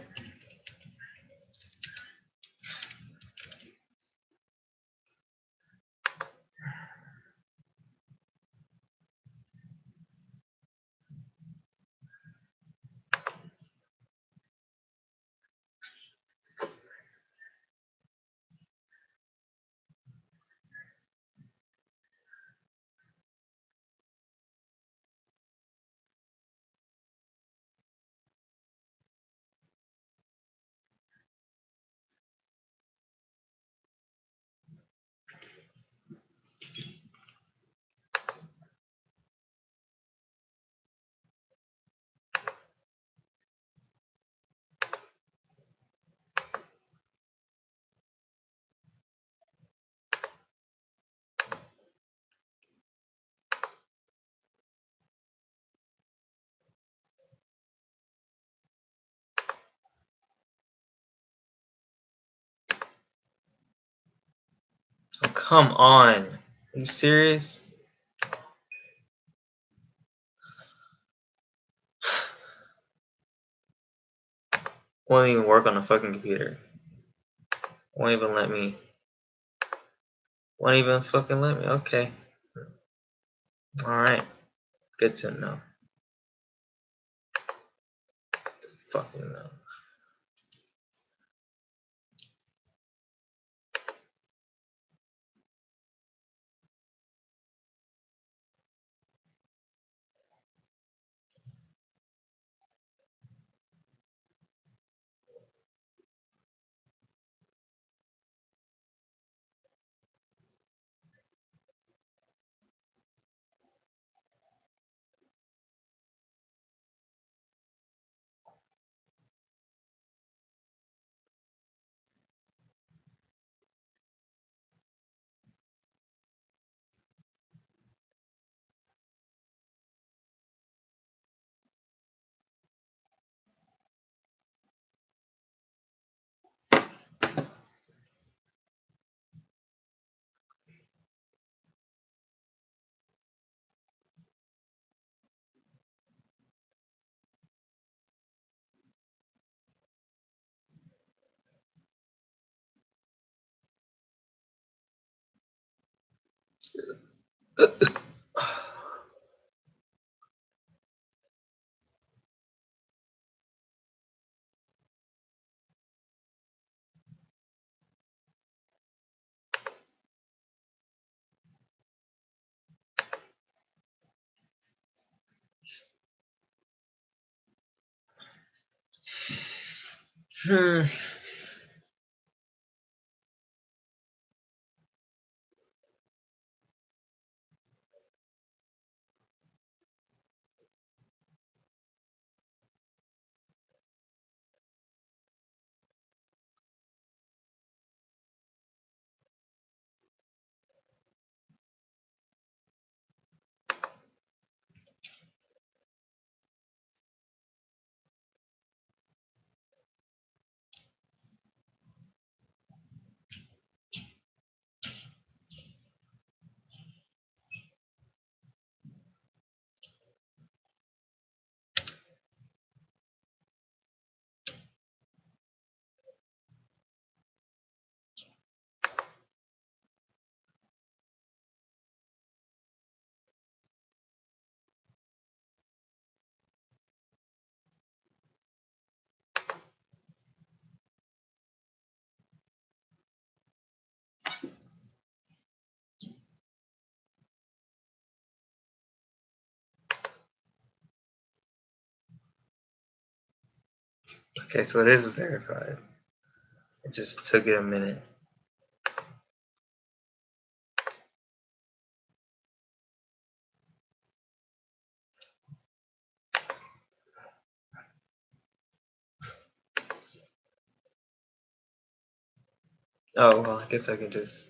Oh, come on. Are you serious? Won't even work on the fucking computer. Won't even let me. Won't even fucking let me. Okay. Alright. Good to know. Fucking know. Hmm. Okay, so it is verified. It just took it a minute. Oh, well, I guess I can just.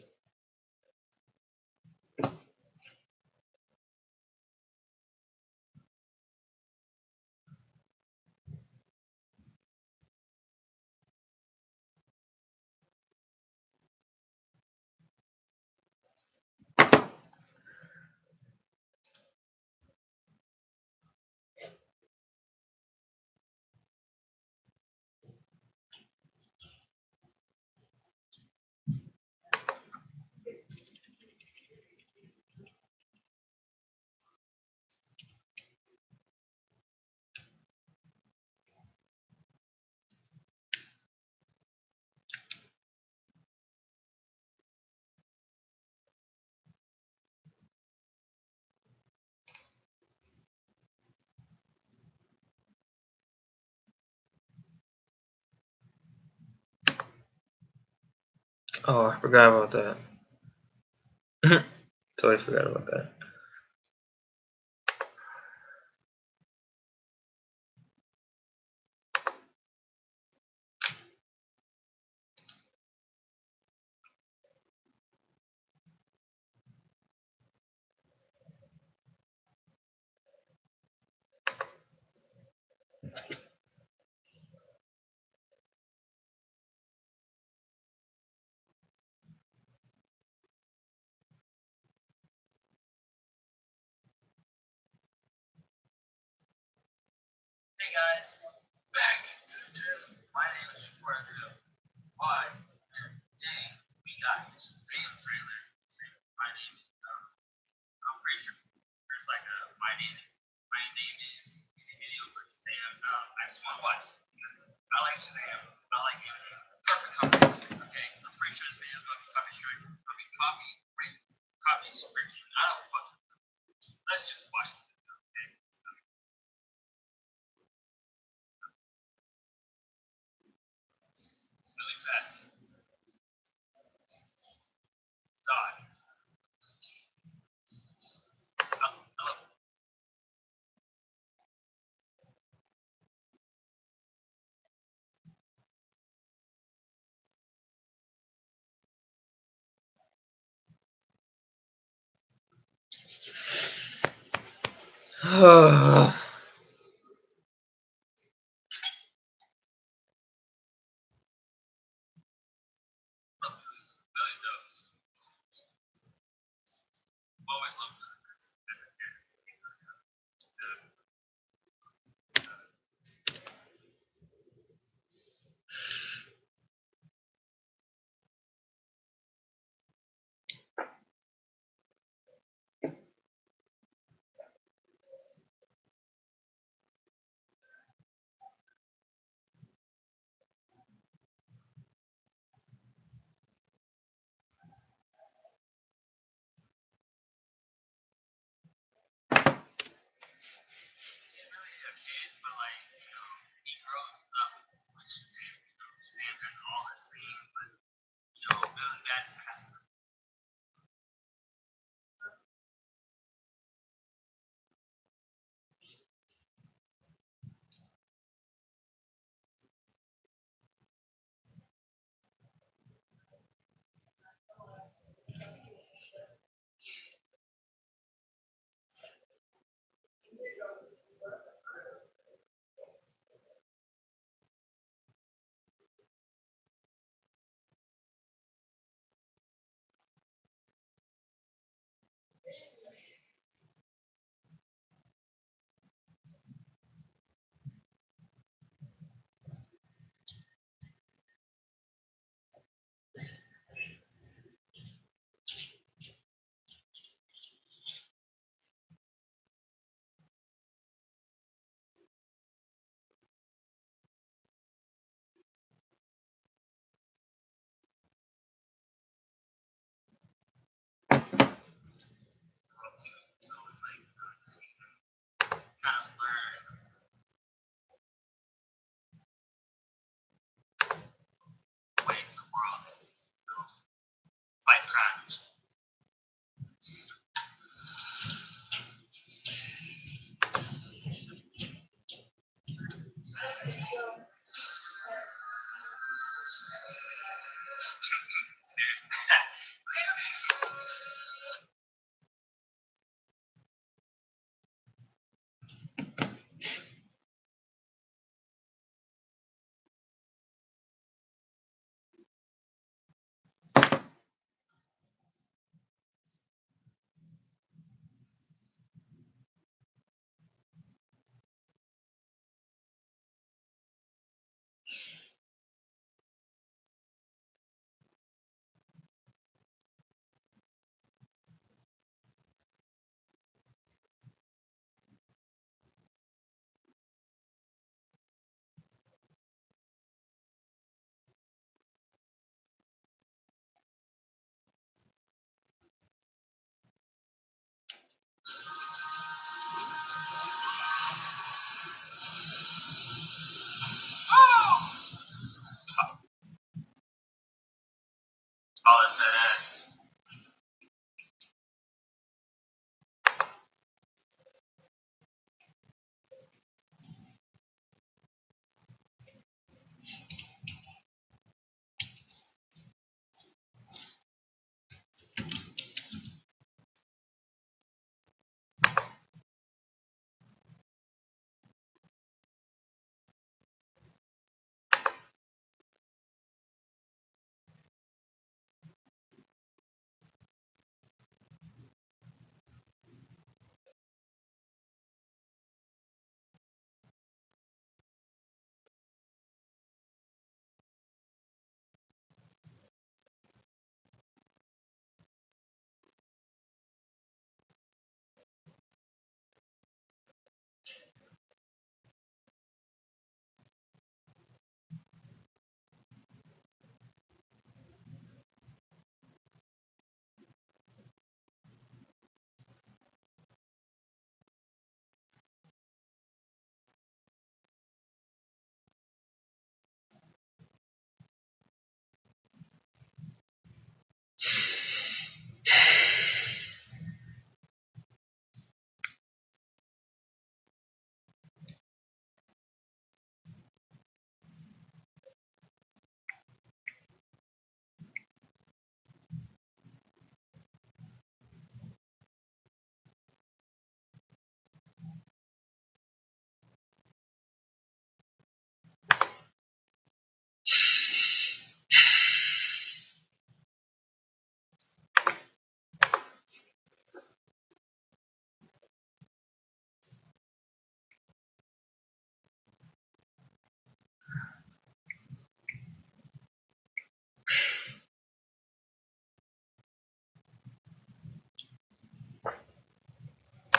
Oh, I forgot about that. Totally forgot about that.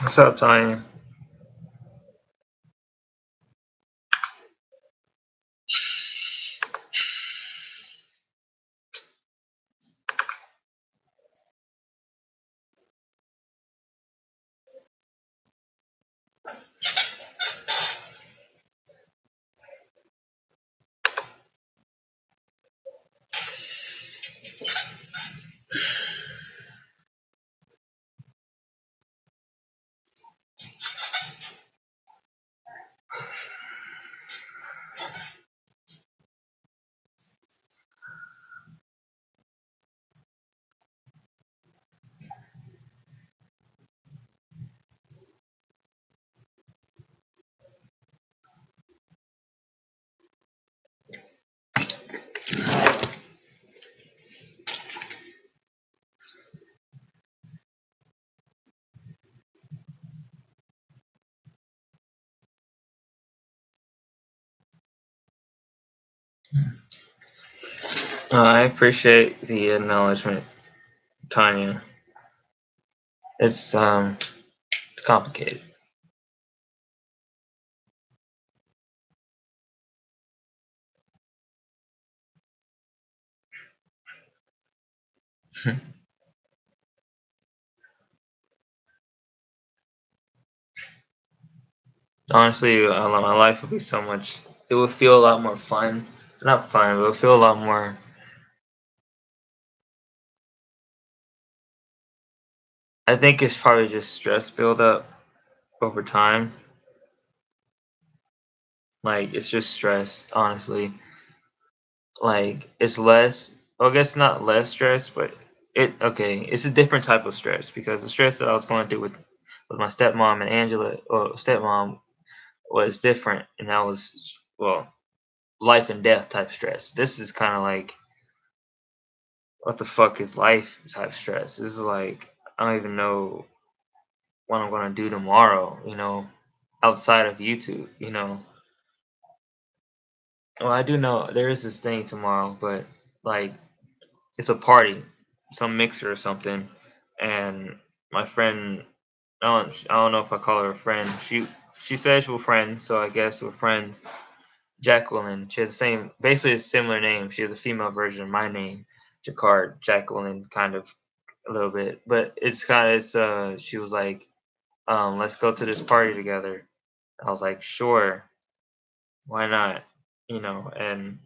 What's up, Tanya? I appreciate the acknowledgement, Tanya. It's complicated. Honestly, my life would be so much. It would feel a lot more fun. Not fun, but it would feel a lot more. I think it's probably just stress buildup over time. Like it's just stress, honestly. Like it's less. Well, I guess not less stress, but it's a different type of stress because the stress that I was going through with my stepmom and Angela, or stepmom, was different, and that was life and death type stress. This is kind of like what the fuck is life type stress. This is like I don't even know what I'm gonna do tomorrow. Outside of YouTube. Well, I do know there is this thing tomorrow, but like it's a party, some mixer or something, and my friend, I don't know if I call her a friend. She says we're friends, so I guess we're friends. Jacqueline, she has the same, basically a similar name. She has a female version of my name, Jacquard, Jacqueline, kind of a little bit, but it's kind of she was like, let's go to this party together. I was like, sure, why not? And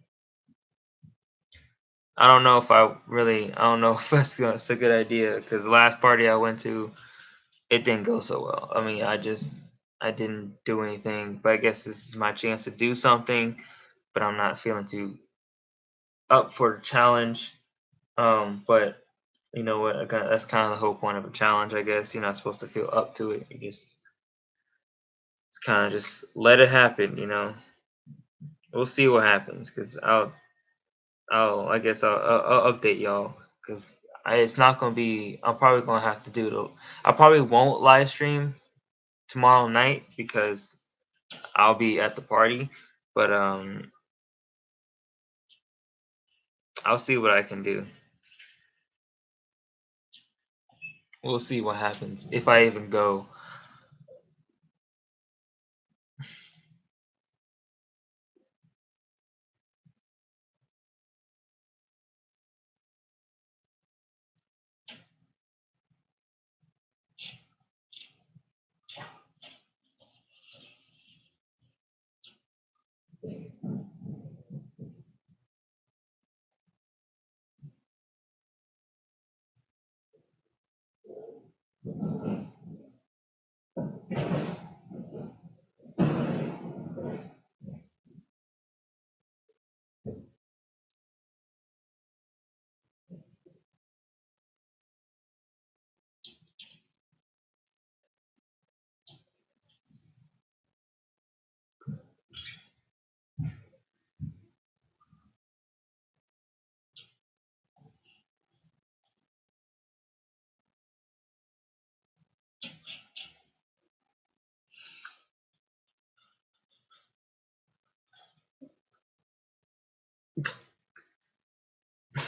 I don't know if that's a good idea because the last party I went to, it didn't go so well. I mean, I didn't do anything, but I guess this is my chance to do something, but I'm not feeling too up for the challenge. But you know what? That's kind of the whole point of a challenge, I guess. You're not supposed to feel up to it. You just it's kind of just let it happen. We'll see what happens because I guess I'll update y'all because it's not gonna be. I'm probably gonna have to do the. I probably won't live stream tomorrow night because I'll be at the party. But I'll see what I can do. We'll see what happens if I even go.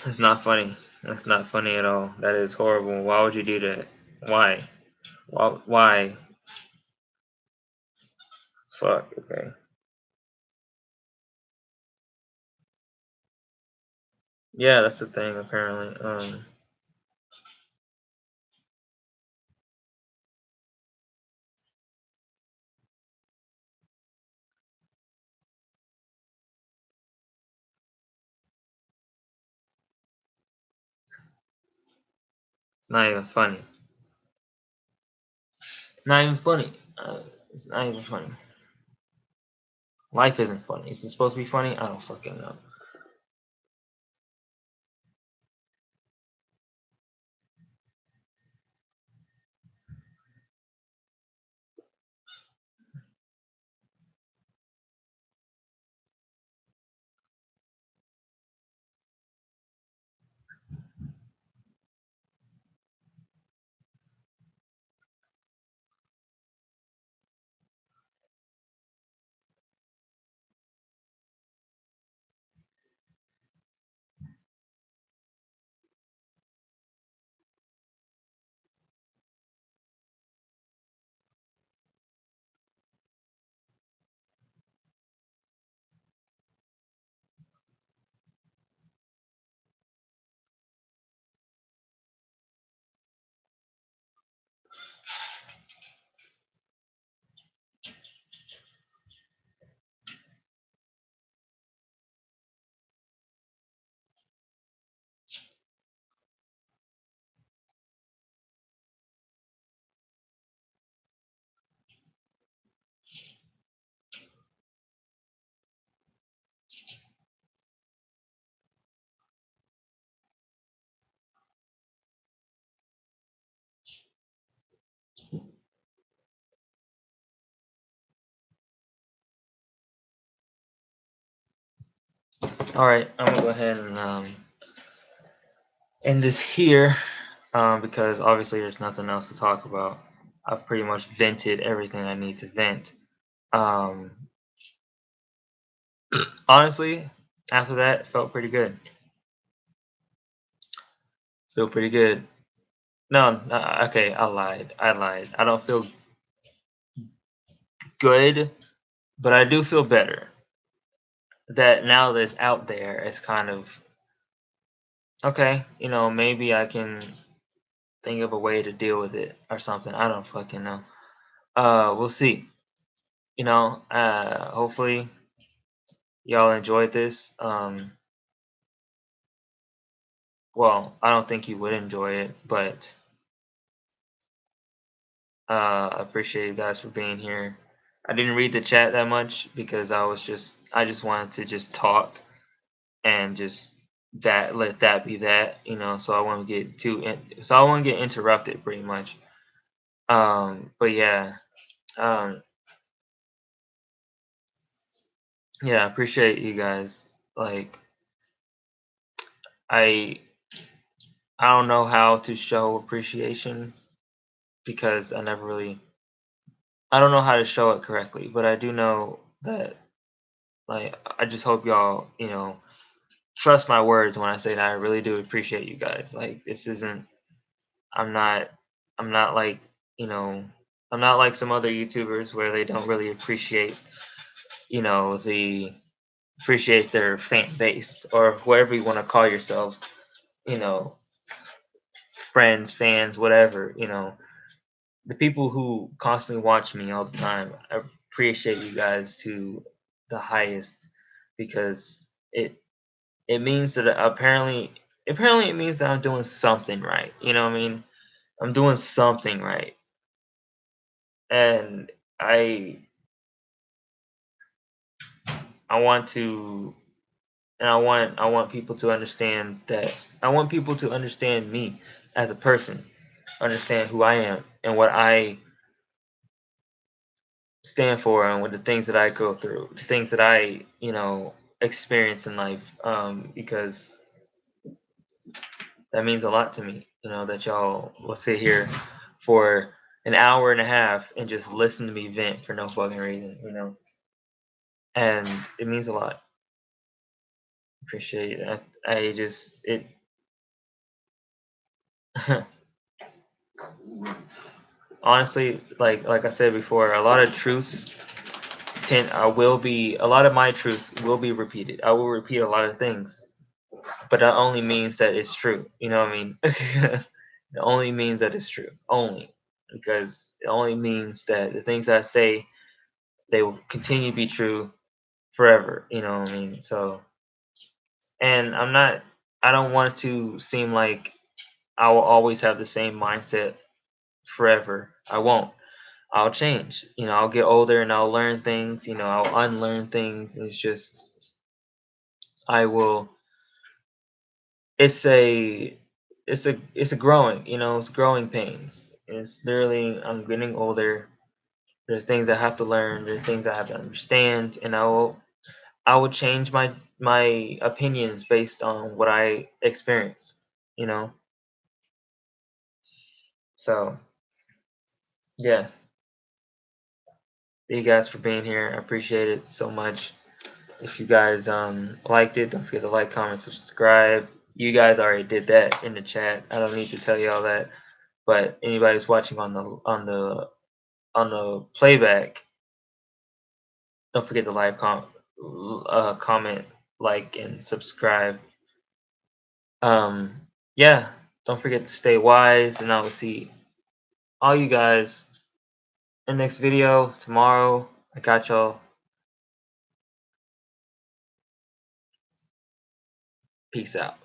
It's not funny. That's not funny at all. That is horrible. Why would you do that? Why? Why? fuck. Okay. Yeah, that's the thing. Apparently, it's not even funny. Not even funny. It's not even funny. Life isn't funny. Is it supposed to be funny? I don't fucking know. All right, I'm gonna go ahead and end this here because obviously there's nothing else to talk about. I've pretty much vented everything I need to vent. Um, Honestly, after that, it felt pretty good. Feel pretty good. No, okay, I lied. I lied. I don't feel good, but I do feel better. That now that it's out there, it's kind of okay. Maybe I can think of a way to deal with it or something. I don't fucking know. We'll see. Hopefully y'all enjoyed this. Well, I don't think you would enjoy it, but I appreciate you guys for being here. I didn't read the chat that much because I just wanted to just talk and just let that be that, so I won't get so I won't get interrupted pretty much. But yeah, um, yeah, I appreciate you guys. Like, I I don't know how to show appreciation because I don't know how to show it correctly, but I do know that, like, I just hope y'all, trust my words when I say that I really do appreciate you guys. Like, this isn't I'm not I'm not like, you know, I'm not like some other YouTubers where they don't really appreciate, the appreciate their fan base or whatever you want to call yourselves, you know, friends, fans, whatever, the people who constantly watch me all the time. I appreciate you guys to the highest because it means that apparently it means that I'm doing something right. You know what I mean? I'm doing something right. And I I want to and I want people to understand that I want people to understand me as a person, understand who I am and what I stand for and with the things that I go through, the things that I, experience in life. Because that means a lot to me, that y'all will sit here for an hour and a half and just listen to me vent for no fucking reason, and it means a lot. Appreciate it. I just it honestly, like I said before, a lot of truths I will be a lot of my truths will be repeated. I will repeat a lot of things, but that only means that it's true. You know what I mean? It only means that it's true. Only because it only means that the things I say, they will continue to be true forever. You know what I mean? So, and I don't want to seem like I will always have the same mindset forever. I won't. I'll change. I'll get older and I'll learn things. I'll unlearn things. It's just I will. It's a it's a growing. It's growing pains. It's literally I'm getting older. There's things I have to learn. There's things I have to understand, and I will change my opinions based on what I experience. You know. So yeah, thank you guys for being here. I appreciate it so much. If you guys liked it, don't forget to like, comment, subscribe. You guys already did that in the chat. I don't need to tell you all that. But anybody who's watching on the playback, don't forget to comment, like, and subscribe. Yeah, don't forget to stay wise, and I will see all you guys in the next video tomorrow. I got y'all. Peace out.